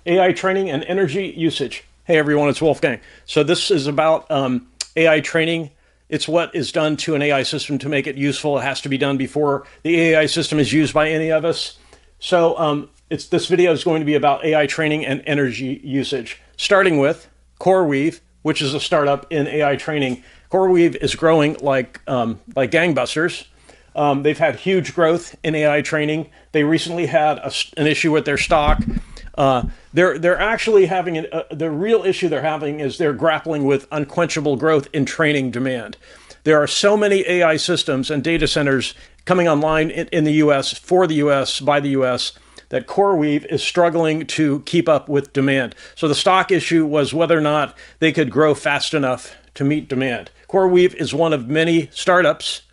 AI training and energy usage. Hey everyone, it's Wolfgang. So this is about AI training. It's what is done to an AI system to make it useful. It has to be done before the AI system is used by any of us. So this video is going to be about AI training and energy usage, starting with CoreWeave, which is a startup in AI training. CoreWeave is growing like gangbusters. They've had huge growth in AI training. They recently had an issue with their stock. They're actually having the real issue they're having is they're grappling with unquenchable growth in training demand. There are so many AI systems and data centers coming online in the US, for the US, by the US, that CoreWeave is struggling to keep up with demand. So the stock issue was whether or not they could grow fast enough to meet demand. CoreWeave is one of many startups,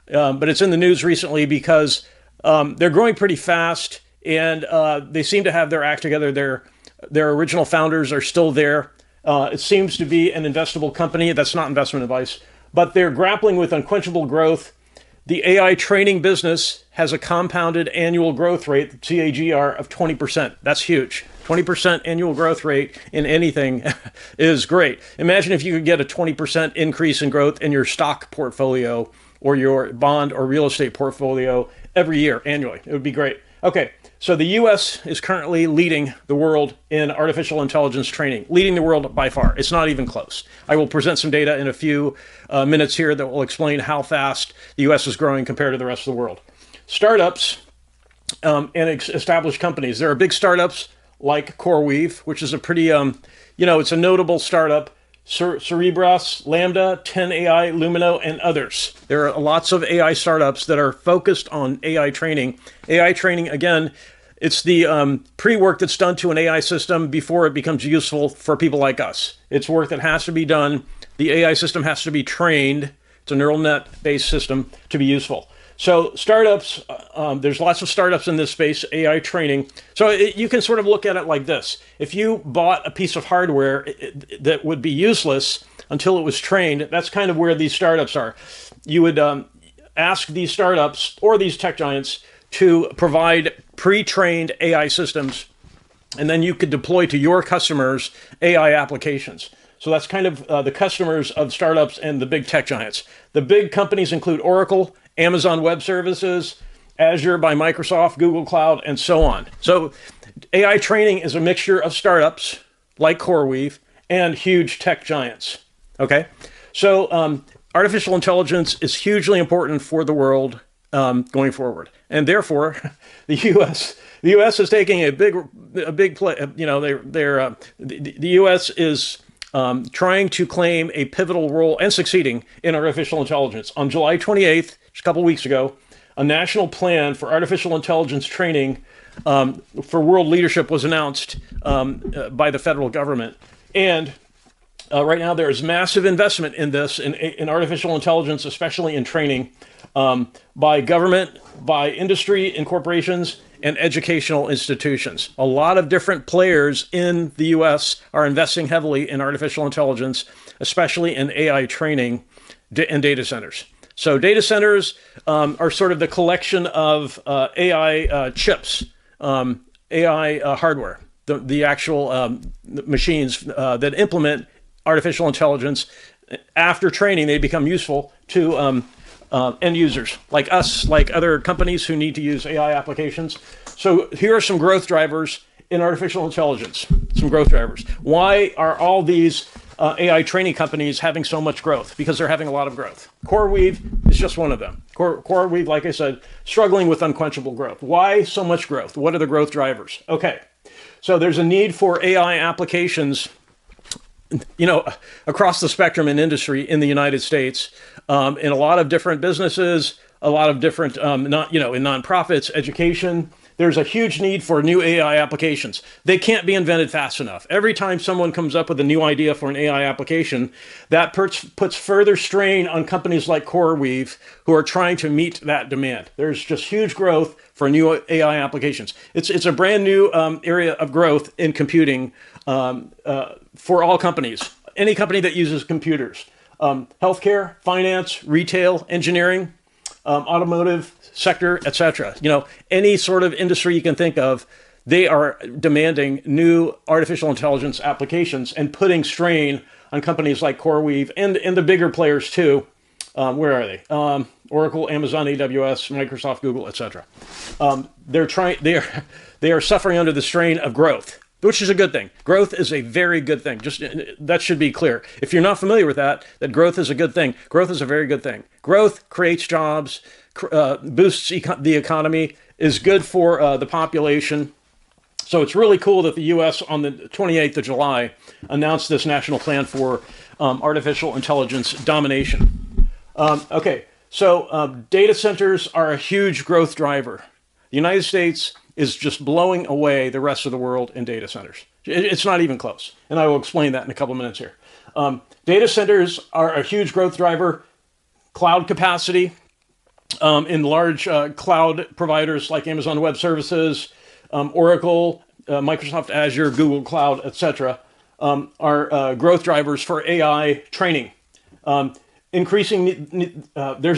but it's in the news recently because they're growing pretty fast and they seem to have their act together. Their original founders are still there. It seems to be an investable company. That's not investment advice, but they're grappling with unquenchable growth. The AI training business has a compounded annual growth rate, CAGR, of 20%. That's huge. 20% annual growth rate in anything is great. Imagine if you could get a 20% increase in growth in your stock portfolio or your bond or real estate portfolio every year, annually. It would be great. Okay, so the US is currently leading the world in artificial intelligence training, leading the world by far. It's not even close. I will present some data in a few minutes here that will explain how fast the US is growing compared to the rest of the world. Startups and established companies. There are big startups like CoreWeave, which is a pretty, it's a notable startup. Cerebras, Lambda, 10AI, Lumino, and others. There are lots of AI startups that are focused on AI training. AI training, again, it's the pre-work that's done to an AI system before it becomes useful for people like us. It's work that has to be done. The AI system has to be trained. It's a neural net-based system to be useful. So startups, there's lots of startups in this space, AI training. So you can sort of look at it like this. If you bought a piece of hardware that would be useless until it was trained, that's kind of where these startups are. You would ask these startups or these tech giants to provide pre-trained AI systems, and then you could deploy to your customers AI applications. So that's kind of the customers of startups and the big tech giants. The big companies include Oracle, Amazon Web Services, Azure by Microsoft, Google Cloud, and so on. So AI training is a mixture of startups like CoreWeave and huge tech giants. Okay, so artificial intelligence is hugely important for the world going forward, and therefore the U.S. is taking a big play. The U.S. is trying to claim a pivotal role and succeeding in artificial intelligence. On July 28th, just a couple weeks ago, a national plan for artificial intelligence training for world leadership was announced by the federal government. And right now there is massive investment in this, in artificial intelligence, especially in training, by government, by industry and corporations, and educational institutions. A lot of different players in the US are investing heavily in artificial intelligence, especially in AI training and data centers. So data centers are sort of the collection of AI chips, AI hardware, the actual machines that implement artificial intelligence. After training, they become useful to end users like us, like other companies who need to use AI applications. So here are some growth drivers in artificial intelligence, some growth drivers. Why are all these AI training companies having so much growth? Because they're having a lot of growth. CoreWeave is just one of them. CoreWeave, like I said, struggling with unquenchable growth. Why so much growth? What are the growth drivers? Okay, so there's a need for AI applications across the spectrum in industry in the United States, in a lot of different businesses, a lot of different, in nonprofits, education. There's a huge need for new AI applications. They can't be invented fast enough. Every time someone comes up with a new idea for an AI application, that puts further strain on companies like CoreWeave who are trying to meet that demand. There's just huge growth for new AI applications. It's a brand new area of growth in computing for all companies, any company that uses computers. Healthcare, finance, retail, engineering, automotive sector, etc. Any sort of industry you can think of, they are demanding new artificial intelligence applications and putting strain on companies like CoreWeave and the bigger players too. Where are they? Oracle, Amazon, AWS, Microsoft, Google, etc. They are suffering under the strain of growth, which is a good thing. Growth is a very good thing. Just that should be clear. If you're not familiar with that growth is a good thing. Growth is a very good thing. Growth creates jobs, boosts the economy, is good for the population. So it's really cool that the U.S. on the 28th of July announced this national plan for artificial intelligence domination. Okay, so data centers are a huge growth driver. The United States is just blowing away the rest of the world in data centers. It's not even close. And I will explain that in a couple of minutes here. Data centers are a huge growth driver. Cloud capacity in large cloud providers like Amazon Web Services, Oracle, Microsoft Azure, Google Cloud, etc. Are growth drivers for AI training. There's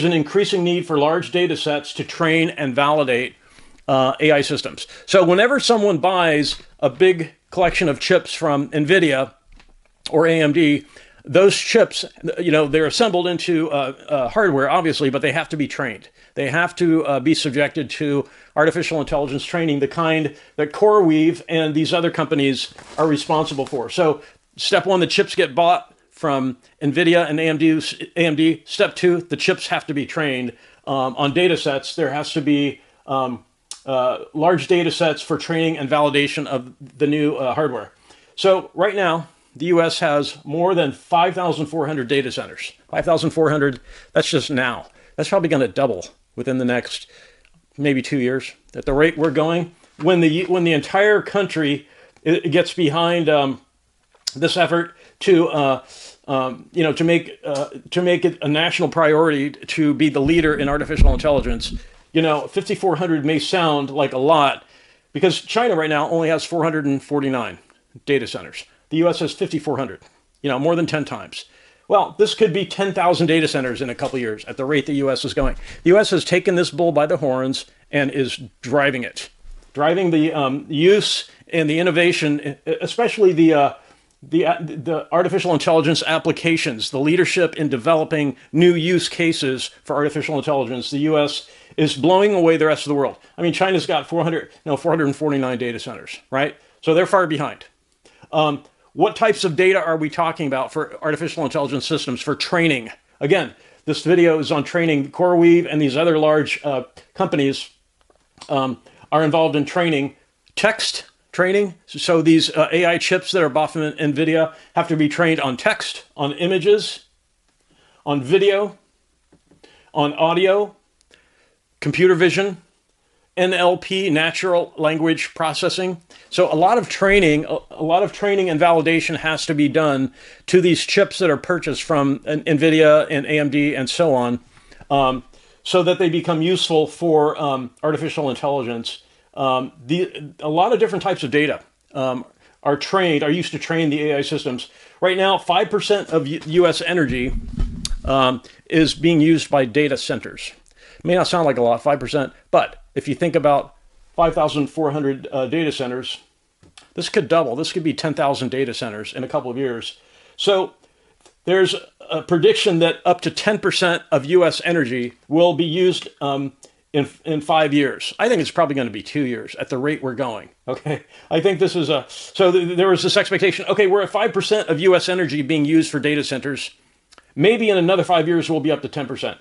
an increasing need for large data sets to train and validate AI systems. So whenever someone buys a big collection of chips from NVIDIA or AMD, those chips, they're assembled into hardware, obviously, but they have to be trained. They have to be subjected to artificial intelligence training, the kind that CoreWeave and these other companies are responsible for. So step one, the chips get bought from NVIDIA and AMD. Step two, the chips have to be trained on data sets. There has to be large data sets for training and validation of the new hardware. So right now, the U.S. has more than 5,400 data centers. 5,400, that's just now. That's probably going to double within the next maybe 2 years. At the rate we're going, when the entire country gets behind this effort to make it a national priority to be the leader in artificial intelligence. 5,400 may sound like a lot because China right now only has 449 data centers. The U.S. has 5,400, more than 10 times. Well, this could be 10,000 data centers in a couple of years at the rate the U.S. is going. The U.S. has taken this bull by the horns and is driving it, driving the use and the innovation, especially the artificial intelligence applications, the leadership in developing new use cases for artificial intelligence. The U.S. is blowing away the rest of the world. I mean, China's got 449 data centers, right? So they're far behind. What types of data are we talking about for artificial intelligence systems for training? Again, this video is on training. CoreWeave and these other large companies are involved in training. Text training. So these AI chips that are bought from NVIDIA have to be trained on text, on images, on video, on audio, computer vision, NLP, natural language processing. So a lot of training and validation has to be done to these chips that are purchased from NVIDIA and AMD and so on, so that they become useful for artificial intelligence. A lot of different types of data are used to train the AI systems. Right now, 5% of U.S. energy is being used by data centers. It may not sound like a lot, 5%, but if you think about 5,400 data centers, this could double. This could be 10,000 data centers in a couple of years. So there's a prediction that up to 10% of U.S. energy will be used in 5 years. I think it's probably going to be 2 years at the rate we're going. Okay, I think this is there was this expectation. Okay, we're at 5% of U.S. energy being used for data centers. Maybe in another 5 years we'll be up to 10%.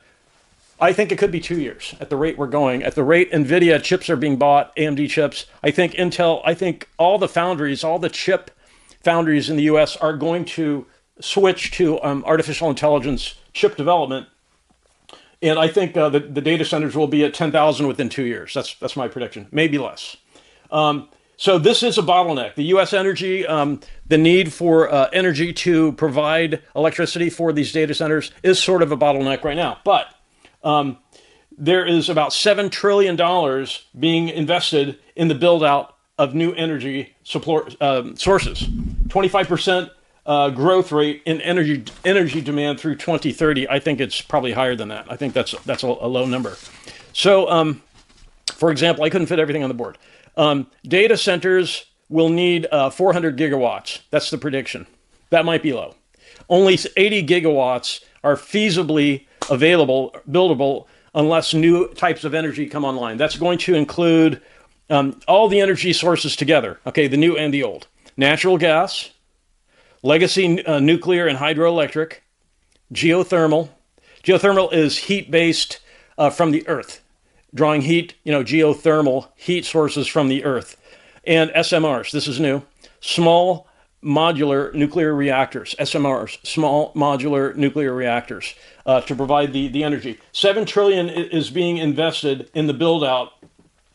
I think it could be 2 years at the rate we're going. At the rate NVIDIA chips are being bought, AMD chips, I think Intel, I think all the foundries, all the chip foundries in the U.S. are going to switch to artificial intelligence chip development. And I think the data centers will be at 10,000 within 2 years. That's my prediction, maybe less. So this is a bottleneck. The U.S. energy, the need for energy to provide electricity for these data centers is sort of a bottleneck right now. But there is about $7 trillion being invested in the build out of new energy support sources. 25% growth rate in energy demand through 2030. I think it's probably higher than that. I think that's a low number. So, for example, I couldn't fit everything on the board. Data centers will need 400 gigawatts. That's the prediction. That might be low. Only 80 gigawatts are feasibly available, buildable, unless new types of energy come online. That's going to include all the energy sources together, okay, the new and the old. Natural gas, legacy nuclear and hydroelectric, geothermal. Geothermal is heat-based from the earth, drawing heat, geothermal heat sources from the earth. And SMRs, this is new, small modular nuclear reactors, SMRs, small modular nuclear reactors, to provide the energy. $7 trillion is being invested in the build-out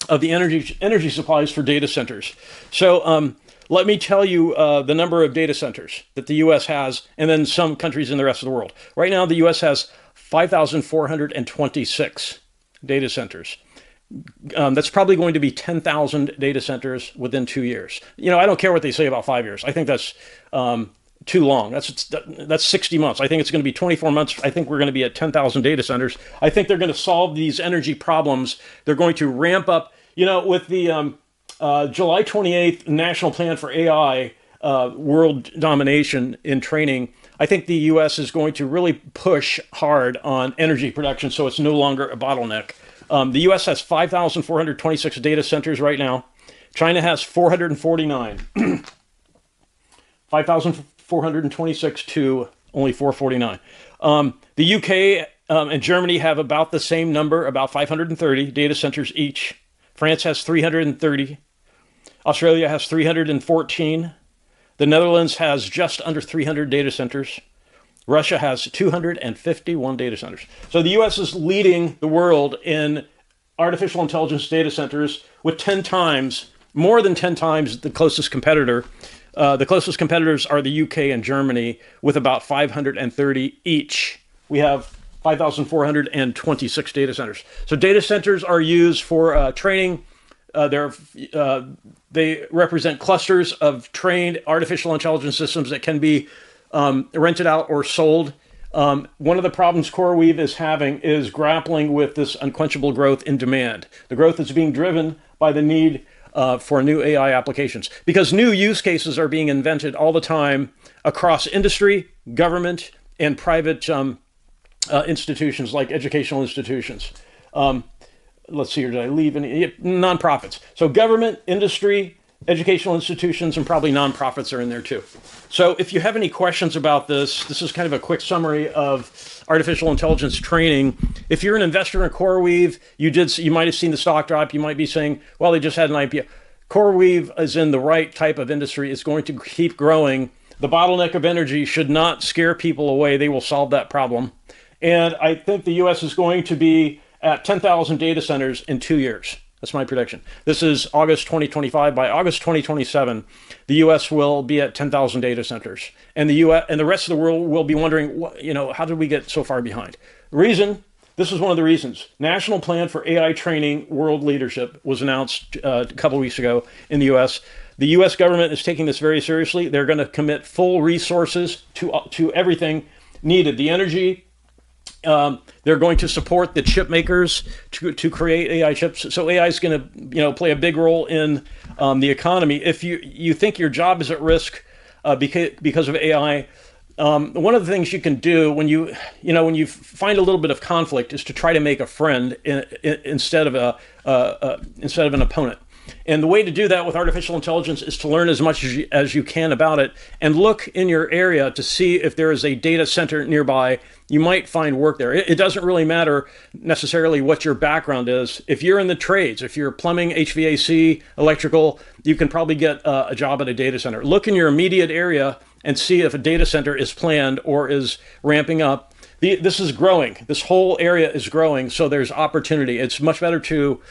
of the energy supplies for data centers. So let me tell you the number of data centers that the U.S. has, and then some countries in the rest of the world. Right now, the U.S. has 5,426 data centers. That's probably going to be 10,000 data centers within 2 years. I don't care what they say about 5 years. I think that's too long. That's 60 months. I think it's going to be 24 months. I think we're going to be at 10,000 data centers. I think they're going to solve these energy problems. They're going to ramp up, with the July 28th National Plan for AI world domination in training. I think the U.S. is going to really push hard on energy production so it's no longer a bottleneck. The U.S. has 5,426 data centers right now. China has 449. 5,426 to only 449. The UK and Germany have about the same number, about 530 data centers each. France has 330. Australia has 314. The Netherlands has just under 300 data centers. Russia has 251 data centers. So the U.S. is leading the world in artificial intelligence data centers with 10 times, more than 10 times the closest competitor. The closest competitors are the UK and Germany with about 530 each. We have 5,426 data centers. So data centers are used for training. They represent clusters of trained artificial intelligence systems that can be rented out or sold. One of the problems CoreWeave is having is grappling with this unquenchable growth in demand. The growth is being driven by the need for new AI applications because new use cases are being invented all the time across industry, government, and private institutions like educational institutions. Let's see here, did I leave any? Nonprofits. So government, industry, educational institutions, and probably nonprofits are in there too. So if you have any questions about this is kind of a quick summary of artificial intelligence training. If you're an investor in CoreWeave, you might have seen the stock drop. You might be saying, well, they just had an IPO. CoreWeave is in the right type of industry. It's going to keep growing. The bottleneck of energy should not scare people away. They will solve that problem. And I think the U.S. is going to be at 10,000 data centers in 2 years. That's my prediction. This is August 2025. By August 2027, the U.S. will be at 10,000 data centers, and the U.S. and the rest of the world will be wondering, how did we get so far behind? This is one of the reasons. National Plan for AI Training World Leadership was announced a couple weeks ago in the U.S. The U.S. government is taking this very seriously. They're going to commit full resources to everything needed. The energy. They're going to support the chip makers to create AI chips. So AI is going to play a big role in the economy. If you think your job is at risk because of AI, one of the things you can do when you find a little bit of conflict is to try to make a friend instead of an opponent. And the way to do that with artificial intelligence is to learn as much as you can about it and look in your area to see if there is a data center nearby. You might find work there. It doesn't really matter necessarily what your background is. If you're in the trades, if you're plumbing, HVAC, electrical, you can probably get a job at a data center. Look in your immediate area and see if a data center is planned or is ramping up. This is growing. This whole area is growing, so there's opportunity. It's much better to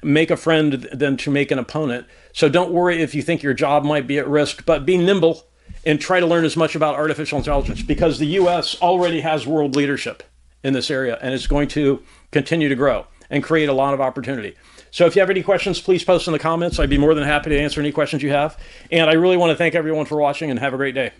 make a friend than to make an opponent. So don't worry if you think your job might be at risk, but be nimble and try to learn as much about artificial intelligence because the U.S. already has world leadership in this area, and it's going to continue to grow and create a lot of opportunity. So if you have any questions, please post in the comments. I'd be more than happy to answer any questions you have. And I really want to thank everyone for watching, and have a great day.